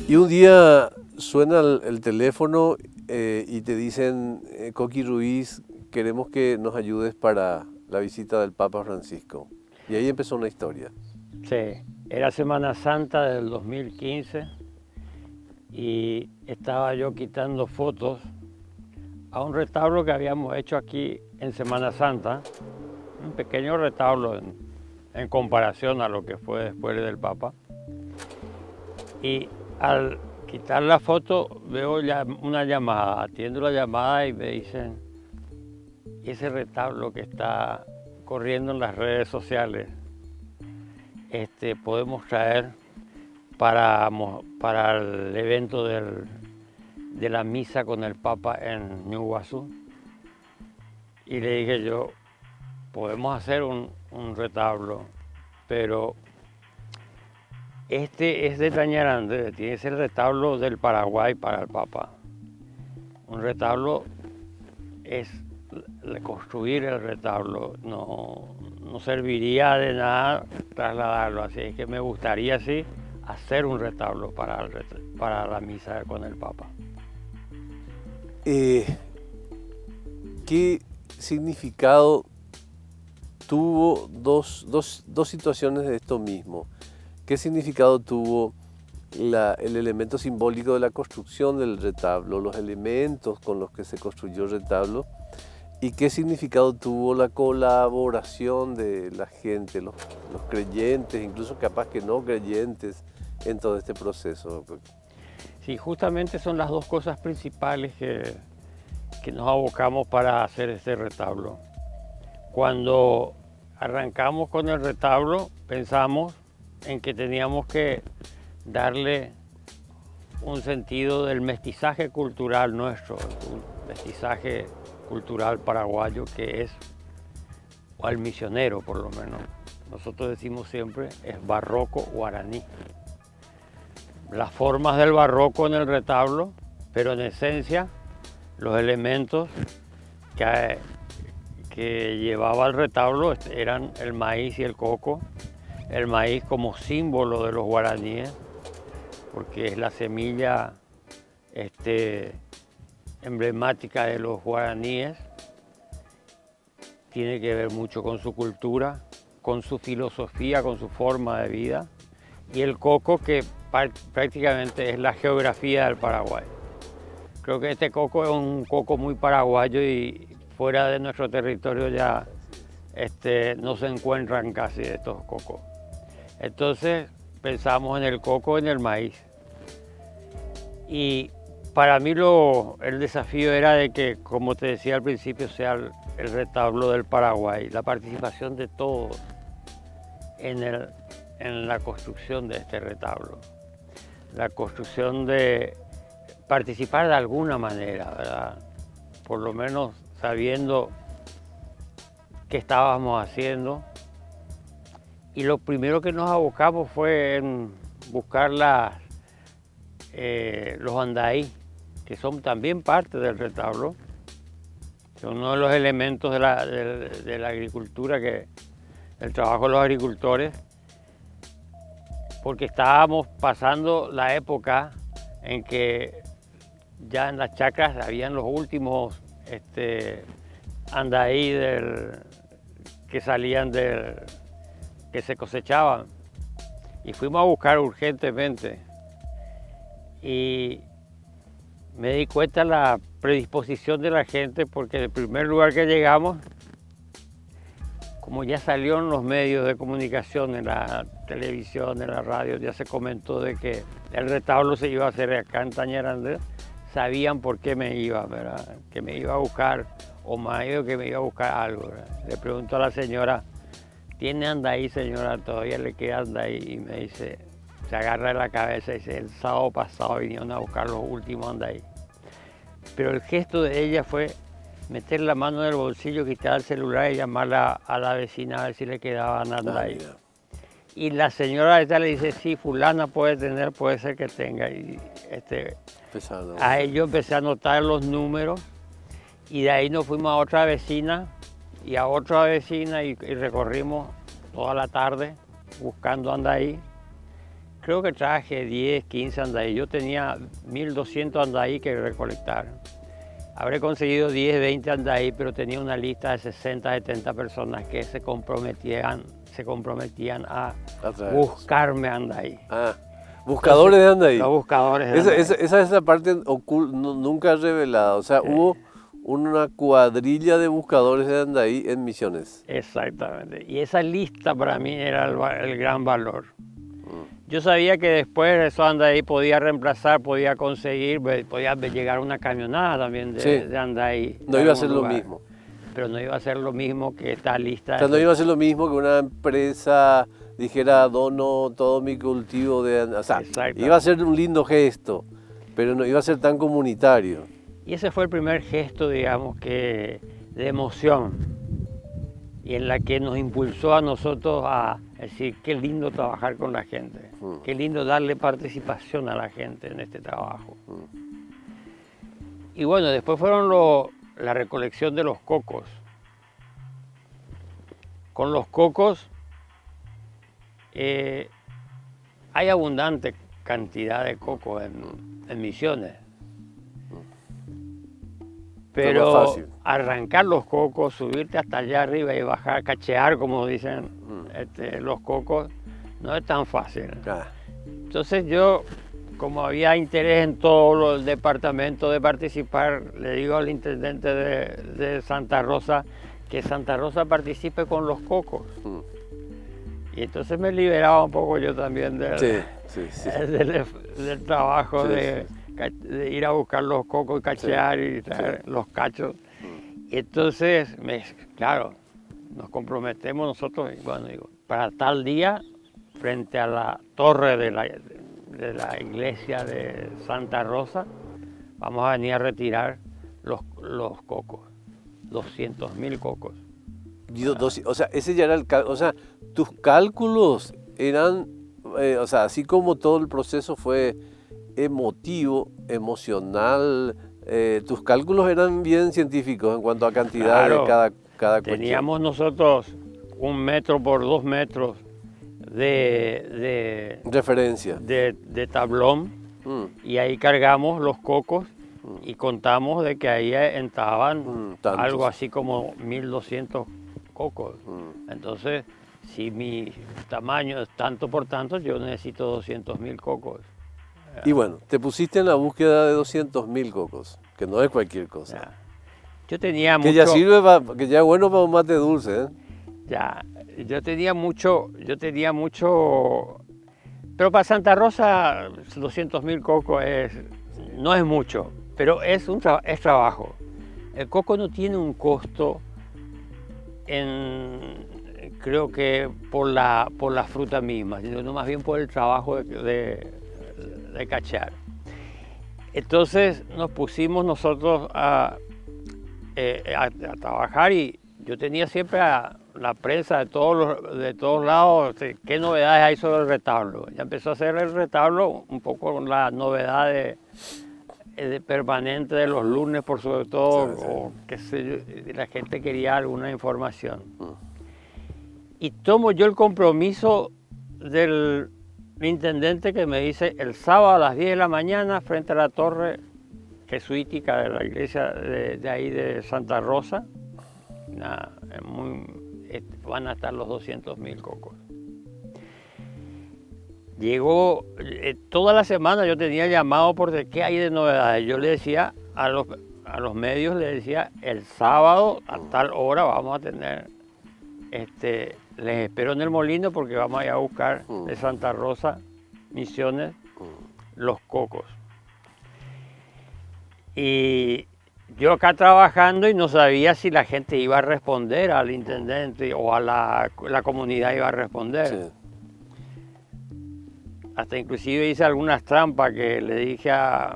Y un día suena el teléfono y te dicen, Coqui Ruiz, queremos que nos ayudes para la visita del Papa Francisco. Y ahí empezó una historia. Sí, era Semana Santa del 2015 y estaba yo quitando fotos a un retablo que habíamos hecho aquí en Semana Santa, un pequeño retablo en comparación a lo que fue después del Papa. Y al quitar la foto veo ya una llamada, atiendo la llamada y me dicen, ese retablo que está corriendo en las redes sociales, podemos traer para el evento de la misa con el Papa en Ñuguazú. Y le dije yo, podemos hacer un retablo, pero este es de Tañarandé, tiene que ser el retablo del Paraguay para el Papa. Un retablo es construir el retablo, no serviría de nada trasladarlo, así es que me gustaría sí hacer un retablo para la misa con el Papa. ¿Qué significado tuvo dos situaciones de esto mismo? ¿Qué significado tuvo el elemento simbólico de la construcción del retablo, los elementos con los que se construyó el retablo? ¿Y qué significado tuvo la colaboración de la gente, los creyentes, incluso capaz que no creyentes, en todo este proceso? Sí, justamente son las dos cosas principales que nos abocamos para hacer este retablo. Cuando arrancamos con el retablo, pensamos en que teníamos que darle un sentido del mestizaje cultural nuestro, un mestizaje cultural paraguayo que es, o al misionero por lo menos, nosotros decimos siempre, es barroco guaraní. Las formas del barroco en el retablo, pero en esencia los elementos que llevaba el retablo eran el maíz y el coco. El maíz como símbolo de los guaraníes, porque es la semilla emblemática de los guaraníes. Tiene que ver mucho con su cultura, con su filosofía, con su forma de vida. Y el coco, que prácticamente es la geografía del Paraguay. Creo que este coco es un coco muy paraguayo y fuera de nuestro territorio ya no se encuentran casi estos cocos. Entonces pensamos en el coco, en el maíz. Y para mí el desafío era de que, como te decía al principio, sea el retablo del Paraguay, la participación de todos en la construcción de este retablo. La construcción de participar de alguna manera, ¿verdad? Por lo menos sabiendo qué estábamos haciendo. Y lo primero que nos abocamos fue en buscar los andaí, que son también parte del retablo. Son uno de los elementos de la agricultura, del trabajo de los agricultores, porque estábamos pasando la época en que ya en las chacras habían los últimos andaí que salían que se cosechaban, y fuimos a buscar urgentemente y me di cuenta de la predisposición de la gente, porque en el primer lugar que llegamos, como ya salió en los medios de comunicación, en la televisión, en la radio, ya se comentó de que el retablo se iba a hacer acá en Tañarandé, sabían por qué me iba, ¿verdad? Que me iba a buscar, o marido que me iba a buscar algo, ¿verdad? Le pregunto a la señora, ¿tiene andaí, señora? Todavía le queda andaí. Y me dice, se agarra de la cabeza y dice, el sábado pasado vinieron a buscar los últimos andaí. Pero el gesto de ella fue meter la mano en el bolsillo, quitar el celular y llamarla a la vecina a ver si le quedaban andaí. Y la señora esta le dice, sí, fulana puede tener, puede ser que tenga. Y ahí yo empecé a anotar los números y de ahí nos fuimos a otra vecina y a otra vecina y recorrimos toda la tarde buscando andaí. creo que traje 10, 15 andaí. Yo tenía 1200 andaí que recolectar. Habré conseguido 10, 20 andaí, pero tenía una lista de 60, 70 personas que se comprometían a buscarme andaí. Ah, buscadores de andaí. Los buscadores de andaí. Esa es la parte nunca revelada. O sea, hubo una cuadrilla de buscadores de andaí en Misiones. Exactamente. Y esa lista para mí era el gran valor. Yo sabía que después esos andaí podía reemplazar, podía conseguir, podía llegar una camionada también de andaí. No iba a ser lo mismo. Pero no iba a ser lo mismo que esta lista. O sea, no iba a ser lo mismo que una empresa dijera dono todo mi cultivo de andaí. O sea, iba a ser un lindo gesto, pero no iba a ser tan comunitario. Y ese fue el primer gesto, digamos, de emoción. Y en la que nos impulsó a nosotros a decir, qué lindo trabajar con la gente, qué lindo darle participación a la gente en este trabajo. Y bueno, después fueron la recolección de los cocos. Con los cocos hay abundante cantidad de cocos en Misiones. Pero arrancar los cocos, subirte hasta allá arriba y bajar, cachear, como dicen los cocos, no es tan fácil. Entonces yo, como había interés en todo el departamento de participar, le digo al intendente de Santa Rosa que Santa Rosa participe con los cocos. Y entonces me liberaba un poco yo también del trabajo de ir a buscar los cocos y cachear y traer los cachos. Y entonces, claro, nos comprometemos nosotros, y bueno, digo, para tal día, frente a la torre de la iglesia de Santa Rosa, vamos a venir a retirar los cocos, 200.000 cocos. O sea, ese ya era el cálculo, o sea, tus cálculos eran, o sea, así como todo el proceso fue emotivo, emocional, tus cálculos eran bien científicos en cuanto a cantidad de cada cuestión. Teníamos nosotros 1 metro por 2 metros de referencia, de tablón, y ahí cargamos los cocos y contamos de que ahí entraban algo así como 1200 cocos. Entonces, si mi tamaño es tanto por tanto, yo necesito 200.000 cocos. Y bueno, te pusiste en la búsqueda de 200.000 cocos, que no es cualquier cosa. Yo tenía que ya sirve que ya es bueno para un mate dulce, ¿eh? Yo tenía mucho, pero para Santa Rosa 200.000 cocos no es mucho, pero es trabajo. El coco no tiene un costo creo que por la fruta misma, sino más bien por el trabajo de cachear. Entonces nos pusimos nosotros a trabajar, y yo tenía siempre la prensa de todos lados, qué novedades hay sobre el retablo. Ya empezó a hacer el retablo un poco con la novedad de permanente de los lunes, por sobre todo, o qué sé yo, la gente quería alguna información. Y tomo yo el compromiso del intendente que me dice el sábado a las 10 de la mañana frente a la torre jesuítica de la iglesia de ahí de Santa Rosa, van a estar los 200.000 cocos. Llegó, toda la semana yo tenía llamado por qué hay de novedades. Yo le decía a los medios, le decía, el sábado a tal hora vamos a tener, les espero en el molino porque vamos a ir a buscar de Santa Rosa, Misiones, los cocos. Y yo acá trabajando y no sabía si la gente iba a responder al intendente o a la comunidad iba a responder. Sí. Hasta inclusive hice algunas trampas que le dije a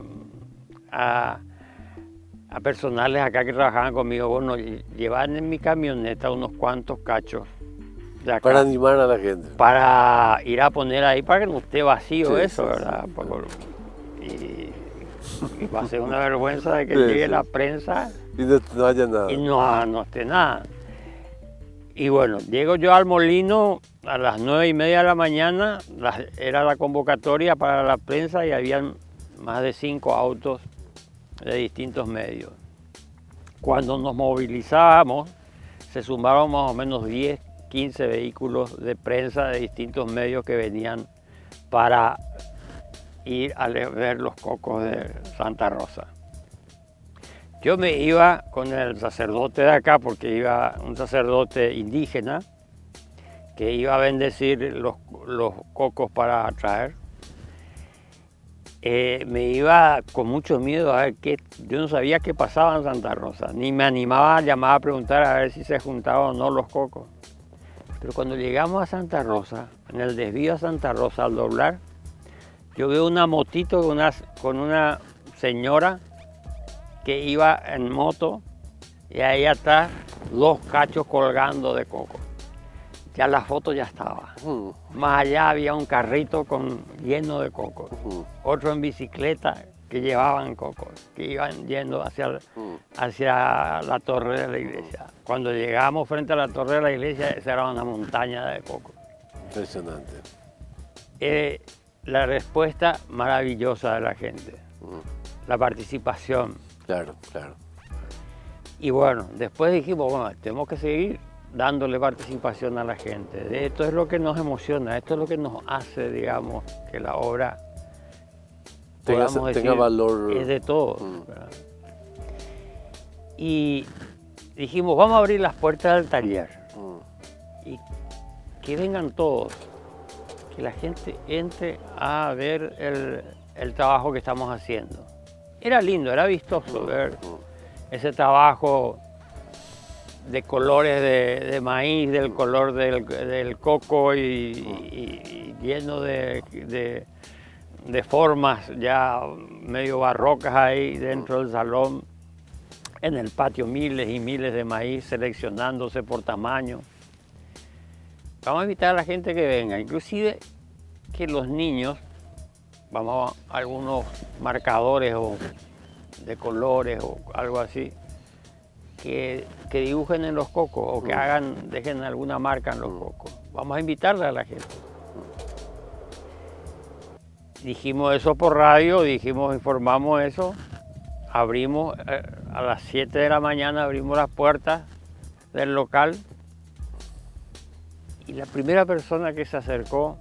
personales acá que trabajaban conmigo, bueno, llevan en mi camioneta unos cuantos cachos de acá, para animar a la gente. Para ir a poner ahí para que no esté vacío eso, ¿verdad? Y va a ser una vergüenza de que llegue la prensa y no haya nada. Y no esté nada. Y bueno, llego yo al molino a las 9:30 de la mañana, era la convocatoria para la prensa y habían más de 5 autos de distintos medios. Cuando nos movilizábamos, se sumaron más o menos 10, 15 vehículos de prensa de distintos medios que venían para ir a ver los cocos de Santa Rosa. Yo me iba con el sacerdote de acá, porque iba un sacerdote indígena que iba a bendecir los cocos para traer. Me iba con mucho miedo a ver qué, yo no sabía qué pasaba en Santa Rosa, ni me animaba a llamar a preguntar a ver si se juntaban o no los cocos. Pero cuando llegamos a Santa Rosa, en el desvío a Santa Rosa, al doblar, yo veo una motito con una señora que iba en moto y ahí atrás 2 cachos colgando de coco. Ya la foto ya estaba. Más allá había un carrito lleno de cocos. Otro en bicicleta que llevaban cocos, que iban yendo hacia la torre de la iglesia. Cuando llegamos frente a la torre de la iglesia, esa era una montaña de cocos. Impresionante. La respuesta maravillosa de la gente, la participación. Claro, claro. Y bueno, después dijimos, bueno, tenemos que seguir dándole participación a la gente. Esto es lo que nos emociona, esto es lo que nos hace, digamos, que la obra tenga valor. Es de todos. Y dijimos, vamos a abrir las puertas del taller y que vengan todos, que la gente entre a ver el trabajo que estamos haciendo. Era lindo, era vistoso ver ese trabajo de colores de maíz, del color del coco y lleno de formas ya medio barrocas ahí dentro del salón. En el patio miles y miles de maíz seleccionándose por tamaño. Vamos a invitar a la gente que venga, inclusive que los niños, vamos a algunos marcadores de colores o algo así, que dibujen en los cocos o que dejen alguna marca en los cocos. Vamos a invitarle a la gente. Dijimos eso por radio, informamos eso, abrimos a las 7 de la mañana, abrimos las puertas del local y la primera persona que se acercó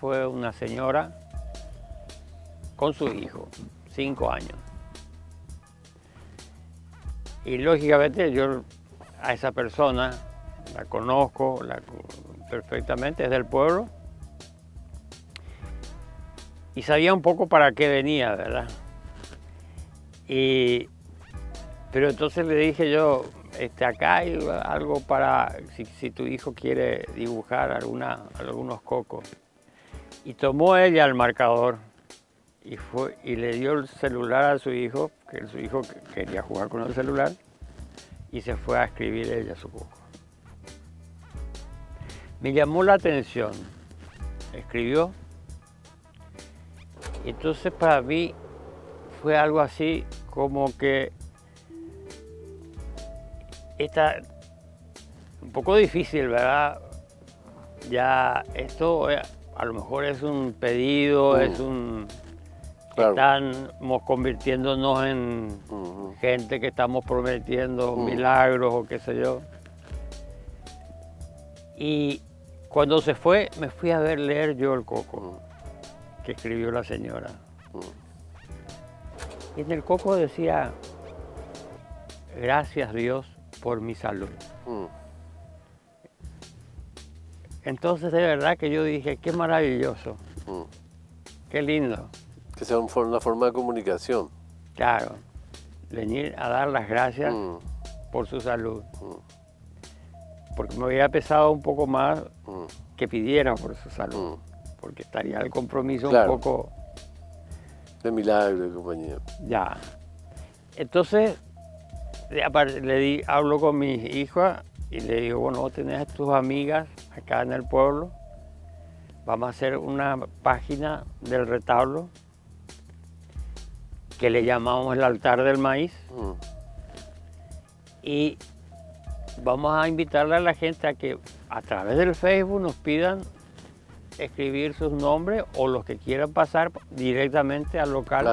fue una señora con su hijo, 5 años. Y lógicamente yo a esa persona la conozco perfectamente, es del pueblo. Y sabía un poco para qué venía, ¿verdad? Pero entonces le dije yo, acá hay algo para, si tu hijo quiere dibujar algunos cocos. Y tomó ella el marcador y le dio el celular a su hijo, que su hijo quería jugar con el celular, y se fue a escribir ella su coco. Me llamó la atención, escribió. Entonces para mí fue algo así como que un poco difícil, ¿verdad? Ya esto a lo mejor es un pedido, claro. Estamos convirtiéndonos en gente que estamos prometiendo milagros o qué sé yo. Y cuando se fue, me fui a leer yo el coco que escribió la señora. Y en el coco decía, gracias Dios por mi salud. Entonces de verdad que yo dije, qué maravilloso, qué lindo. Que sea una forma de comunicación. Claro, venir a dar las gracias por su salud. Porque me hubiera pesado un poco más que pidiera por su salud. Porque estaría el compromiso claro. Un poco... de milagro y compañía. Ya. Entonces, hablo con mi hija y le digo, bueno, vos tenés a tus amigas acá en el pueblo, vamos a hacer una página del retablo que le llamamos el altar del maíz y vamos a invitarle a la gente a que a través del Facebook nos pidan escribir sus nombres o los que quieran pasar directamente al local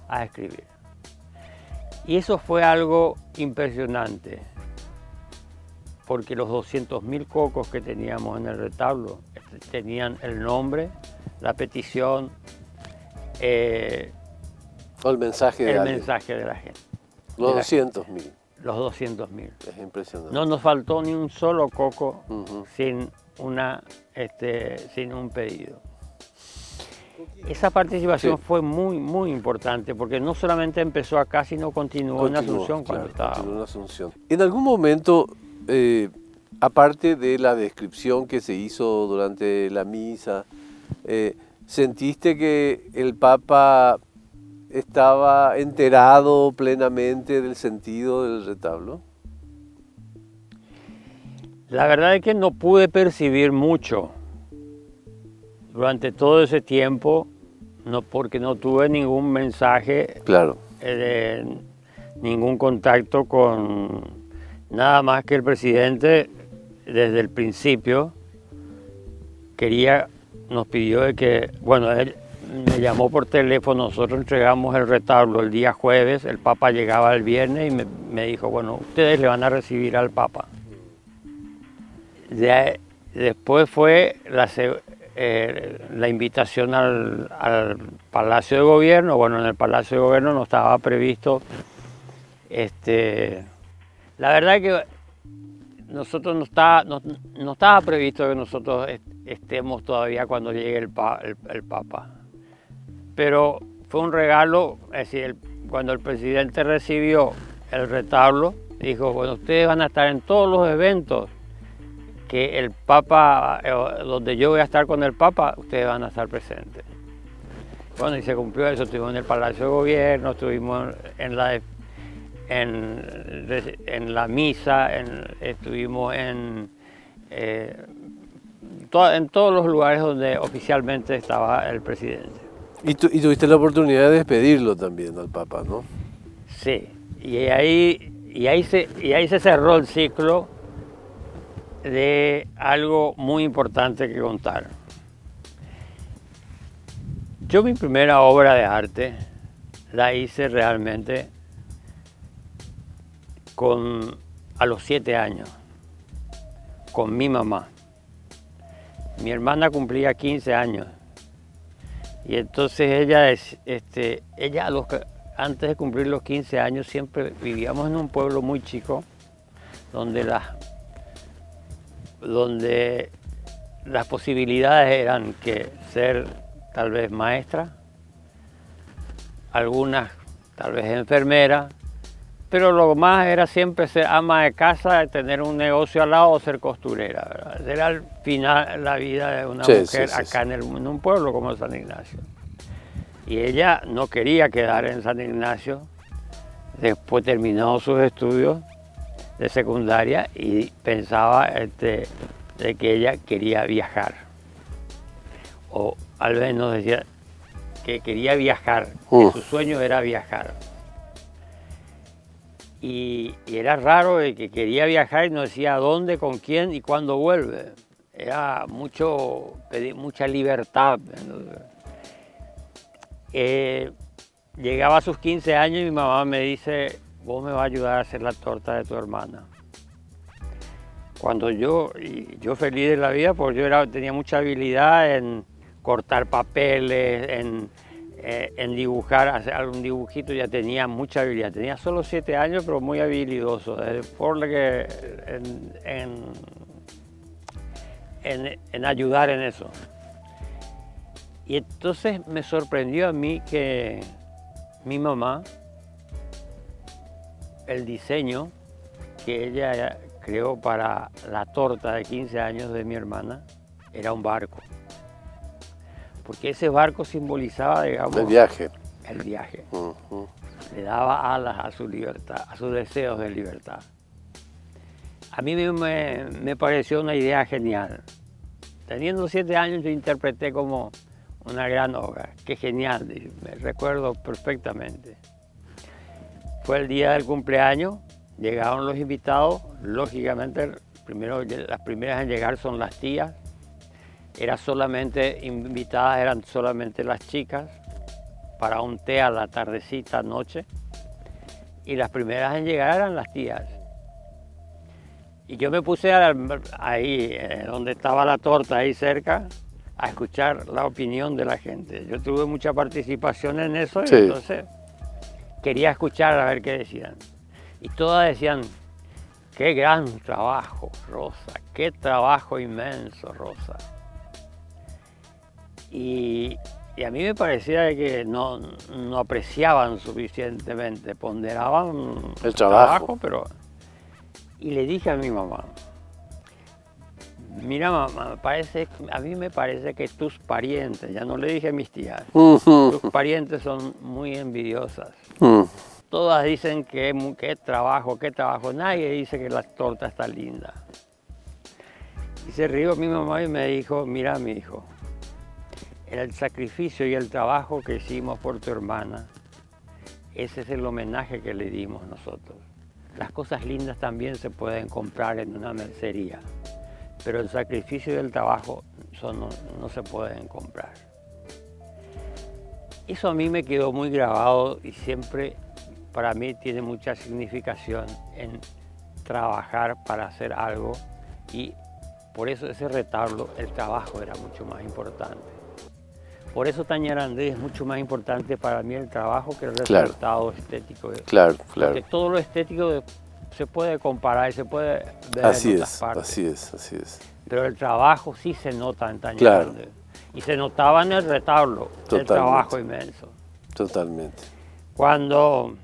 a escribir. Y eso fue algo impresionante, porque los 200.000 cocos que teníamos en el retablo tenían el nombre, la petición, o el mensaje de la gente. Los 200.000. Los 200.000. Es impresionante. No nos faltó ni un solo coco sin un pedido. Esa participación fue muy, muy importante, porque no solamente empezó acá, sino continuó en Asunción cuando estaba. Continuó en Asunción. En algún momento, aparte de la descripción que se hizo durante la misa, ¿sentiste que el Papa estaba enterado plenamente del sentido del retablo? La verdad es que no pude percibir mucho durante todo ese tiempo, porque no tuve ningún mensaje, ningún contacto con nada más que el presidente desde el principio nos pidió de que, bueno, él me llamó por teléfono, nosotros entregamos el retablo el día jueves, el Papa llegaba el viernes y me dijo, bueno, ustedes le van a recibir al Papa. Después fue la invitación al Palacio de Gobierno. Bueno, en el Palacio de Gobierno no estaba previsto, la verdad es que nosotros no estaba previsto que nosotros estemos todavía cuando llegue el Papa. Pero fue un regalo, es decir, cuando el presidente recibió el retablo, dijo, bueno, ustedes van a estar en todos los eventos que el Papa, donde yo voy a estar con el Papa, ustedes van a estar presentes. Bueno, y se cumplió eso, estuvimos en el Palacio de Gobierno, estuvimos en la misa, estuvimos en todos los lugares donde oficialmente estaba el presidente. Y tuviste la oportunidad de despedirlo también al Papa, ¿no? Sí, y ahí se cerró el ciclo de algo muy importante que contar. Yo mi primera obra de arte la hice realmente a los 7 años, con mi mamá. Mi hermana cumplía 15 años. Y entonces ella antes de cumplir los 15 años, siempre vivíamos en un pueblo muy chico, donde las posibilidades eran que ser tal vez maestra, algunas tal vez enfermera, pero lo más era siempre ser ama de casa, tener un negocio al lado o ser costurera, ¿verdad? Era al final la vida de una mujer acá en un pueblo como San Ignacio. Y ella no quería quedar en San Ignacio, después terminó sus estudios de secundaria y pensaba de que ella quería viajar. O al menos decía que quería viajar, que su sueño era viajar. Y era raro de que quería viajar y no decía a dónde, con quién y cuándo vuelve. Era mucha libertad. Llegaba a sus 15 años y mi mamá me dice, vos me vas a ayudar a hacer la torta de tu hermana. Cuando yo feliz de la vida, porque yo tenía mucha habilidad en cortar papeles, en dibujar, hacer algún dibujito, ya tenía mucha habilidad. Tenía solo 7 años, pero muy habilidoso, por lo que en ayudar en eso. Y entonces me sorprendió a mí que mi mamá, el diseño que ella creó para la torta de 15 años de mi hermana, era un barco. Porque ese barco simbolizaba, digamos, el viaje. El viaje. Le daba alas a su libertad, a sus deseos de libertad. A mí me pareció una idea genial. Teniendo 7 años yo interpreté como una gran obra. Qué genial, me recuerdo perfectamente. Fue el día del cumpleaños, llegaron los invitados lógicamente, primero, las primeras en llegar son las tías. Invitadas eran solamente las chicas para un té a la tardecita, noche. Y las primeras en llegar eran las tías. Y yo me puse ahí, donde estaba la torta, ahí cerca, a escuchar la opinión de la gente. Yo tuve mucha participación en eso, Sí. y entonces quería escuchar a ver qué decían. Y todas decían, qué gran trabajo, Rosa, qué trabajo inmenso, Rosa. Y a mí me parecía que no apreciaban suficientemente, ponderaban el trabajo, pero... Y le dije a mi mamá, mira mamá, a mí me parece que tus parientes, ya no le dije a mis tías, tus parientes son muy envidiosas. Todas dicen que qué trabajo, nadie dice que la torta está linda. Y se rió mi mamá y me dijo, mira mi hijo, el sacrificio y el trabajo que hicimos por tu hermana, ese es el homenaje que le dimos nosotros. Las cosas lindas también se pueden comprar en una mercería, pero el sacrificio y el trabajo no se pueden comprar. Eso a mí me quedó muy grabado y siempre para mí tiene mucha significación en trabajar para hacer algo, y por eso ese retablo, el trabajo era mucho más importante. Por eso Tañarandé es mucho más importante para mí el trabajo que el resultado estético. Claro. Porque todo lo estético se puede comparar y se puede ver en otras partes. Así es. Pero el trabajo sí se nota en Tañarandé. Claro. Y se notaba en el retablo, el trabajo inmenso. Totalmente. Cuando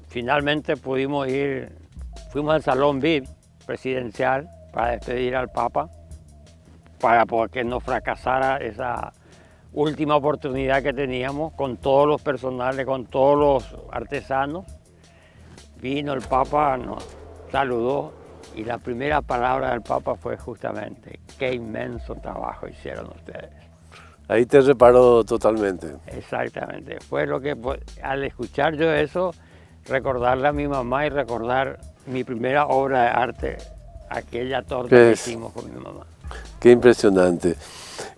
finalmente fuimos al Salón VIP presidencial para despedir al Papa, para que no fracasara esa última oportunidad que teníamos con todos los personales, con todos los artesanos. Vino el Papa, nos saludó y la primera palabra del Papa fue justamente, qué inmenso trabajo hicieron ustedes. Ahí te reparó totalmente. Exactamente, fue lo que al escuchar yo eso, recordarle a mi mamá y recordar mi primera obra de arte, aquella torta que hicimos con mi mamá. Qué impresionante.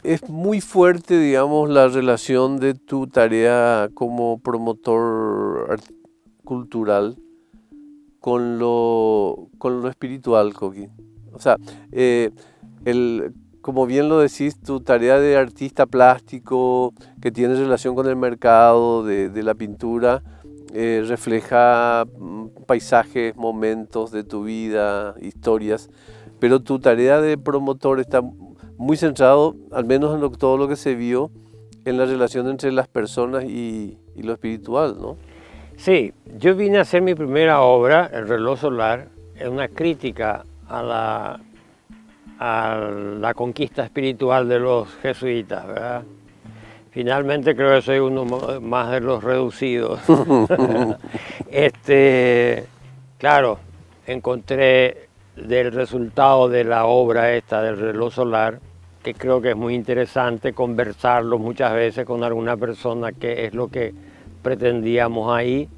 Es muy fuerte, digamos, la relación de tu tarea como promotor cultural con lo espiritual, Coqui. O sea, como bien lo decís, tu tarea de artista plástico que tiene relación con el mercado de la pintura, refleja paisajes, momentos de tu vida, historias, pero tu tarea de promotor está muy centrado, al menos en todo lo que se vio, en la relación entre las personas y lo espiritual, ¿no? Sí, yo vine a hacer mi primera obra, El reloj solar, es una crítica a la conquista espiritual de los jesuitas, ¿verdad? Finalmente creo que soy uno más de los reducidos. Claro, encontré del resultado de la obra esta del reloj solar, que creo que es muy interesante conversarlo muchas veces con alguna persona, que es lo que pretendíamos ahí,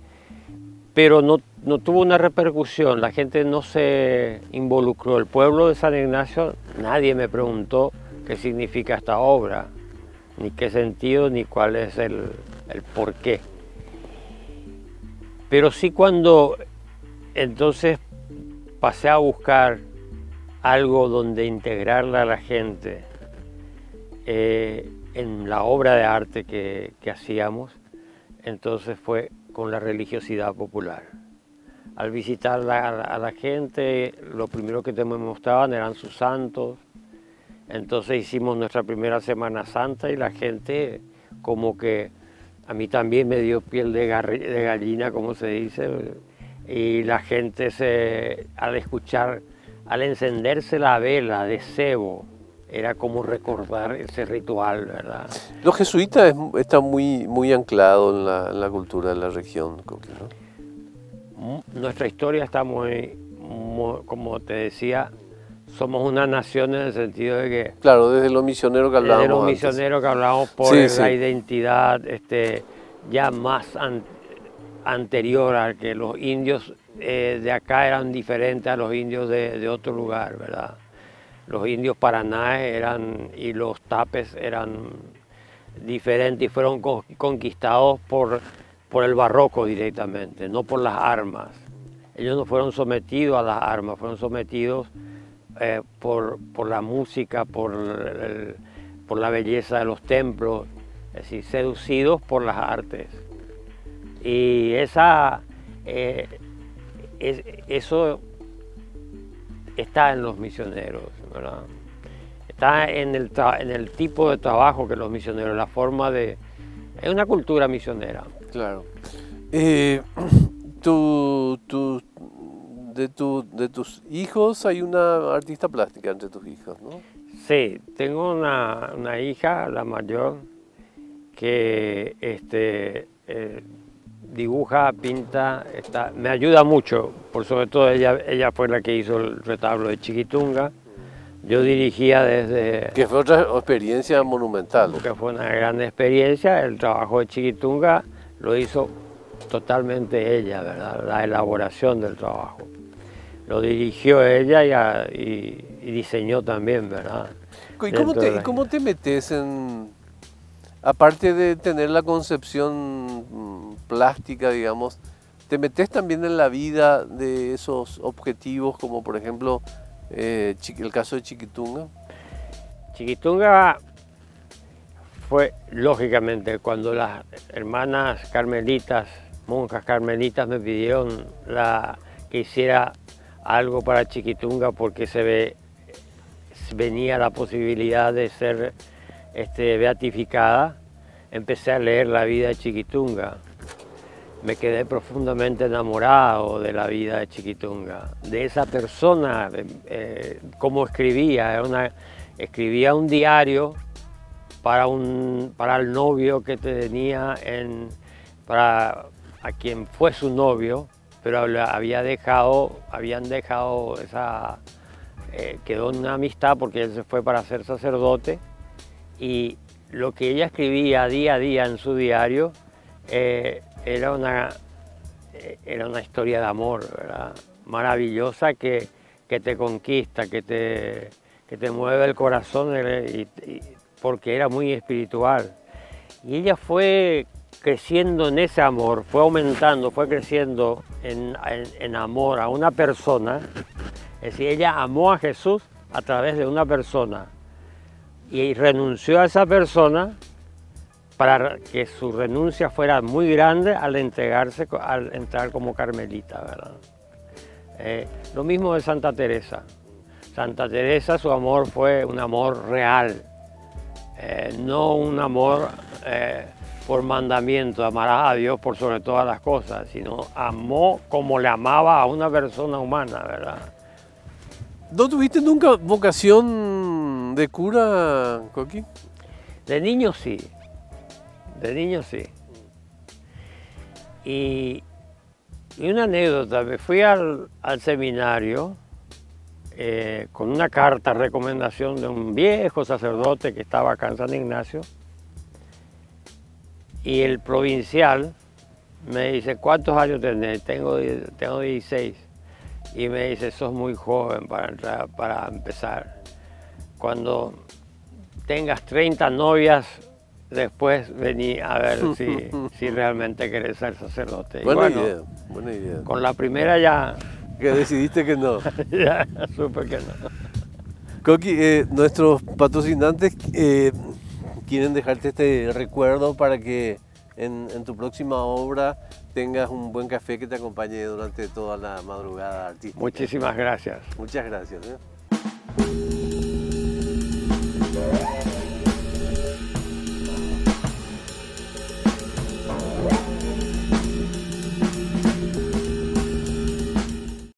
pero no tuvo una repercusión, la gente no se involucró. El pueblo de San Ignacio, nadie me preguntó qué significa esta obra, ni qué sentido, ni cuál es el porqué. Pero sí, cuando entonces pasé a buscar algo donde integrarla a la gente en la obra de arte que hacíamos, entonces fue con la religiosidad popular. Al visitar a la gente, lo primero que te mostraban eran sus santos. Entonces hicimos nuestra primera Semana Santa y la gente, como que a mí también me dio piel de gallina, como se dice, y la gente al encenderse la vela de cebo, era como recordar ese ritual, ¿verdad? Los jesuitas están muy anclados en la cultura de la región, Coqui, ¿no? Nuestra historia está muy, como te decía, somos una nación en el sentido de que... Claro, desde los misioneros que hablábamos Desde los antes. misioneros que hablábamos por la identidad ya más anterior a que los indios de acá eran diferentes a los indios de otro lugar, ¿verdad? Los indios paranáes y los tapes eran diferentes y fueron conquistados por el barroco directamente, no por las armas. Ellos no fueron sometidos a las armas, fueron sometidos por la música, por la belleza de los templos, es decir, seducidos por las artes. Y eso está en los misioneros, ¿verdad? Está en el tipo de trabajo que los misioneros, la forma de... Es una cultura misionera. Claro. De tus hijos hay una artista plástica entre tus hijos, ¿no? Sí, tengo una hija, la mayor, que dibuja, pinta, me ayuda mucho, por sobre todo ella fue la que hizo el retablo de Chiquitunga. Yo dirigía desde... Que fue otra experiencia monumental. Que fue una gran experiencia, el trabajo de Chiquitunga lo hizo totalmente ella, ¿verdad? La elaboración del trabajo. Lo dirigió ella y diseñó también, ¿verdad? ¿Y cómo te metes en... Aparte de tener la concepción plástica, digamos, ¿te metes también en la vida de esos objetivos, como por ejemplo el caso de Chiquitunga? Chiquitunga fue, lógicamente, cuando las hermanas carmelitas, monjas carmelitas, me pidieron que hiciera algo para Chiquitunga porque venía la posibilidad de ser beatificada, empecé a leer la vida de Chiquitunga. Me quedé profundamente enamorado de la vida de Chiquitunga, de esa persona, cómo escribía. Escribía un diario para el novio que tenía, a quien fue su novio, pero habían dejado quedó en una amistad porque él se fue para ser sacerdote, y lo que ella escribía día a día en su diario era una historia de amor, ¿verdad? Maravillosa, que te conquista, que te mueve el corazón, porque era muy espiritual. Y ella fue creciendo en ese amor, fue aumentando, fue creciendo en amor a una persona. Es decir, ella amó a Jesús a través de una persona y renunció a esa persona para que su renuncia fuera muy grande al entrar como carmelita, ¿verdad? Lo mismo de Santa Teresa. Santa Teresa, su amor fue un amor real, no un amor por mandamiento, amarás a Dios por sobre todas las cosas, sino amó como le amaba a una persona humana, ¿verdad? ¿No tuviste nunca vocación de cura, Coqui? De niño sí, de niño sí. Y una anécdota, me fui al seminario con una carta de recomendación de un viejo sacerdote que estaba acá en San Ignacio, y el provincial me dice, ¿cuántos años tenés? Tengo 16. Y me dice, sos muy joven para empezar. Cuando tengas 30 novias, después vení a ver si realmente querés ser sacerdote. Buena idea. Con la primera ya... Que decidiste que no. Ya supe que no. Coqui, nuestros patrocinantes quieren dejarte este recuerdo para que en tu próxima obra tengas un buen café que te acompañe durante toda la madrugada artística. Muchísimas gracias. Muchas gracias.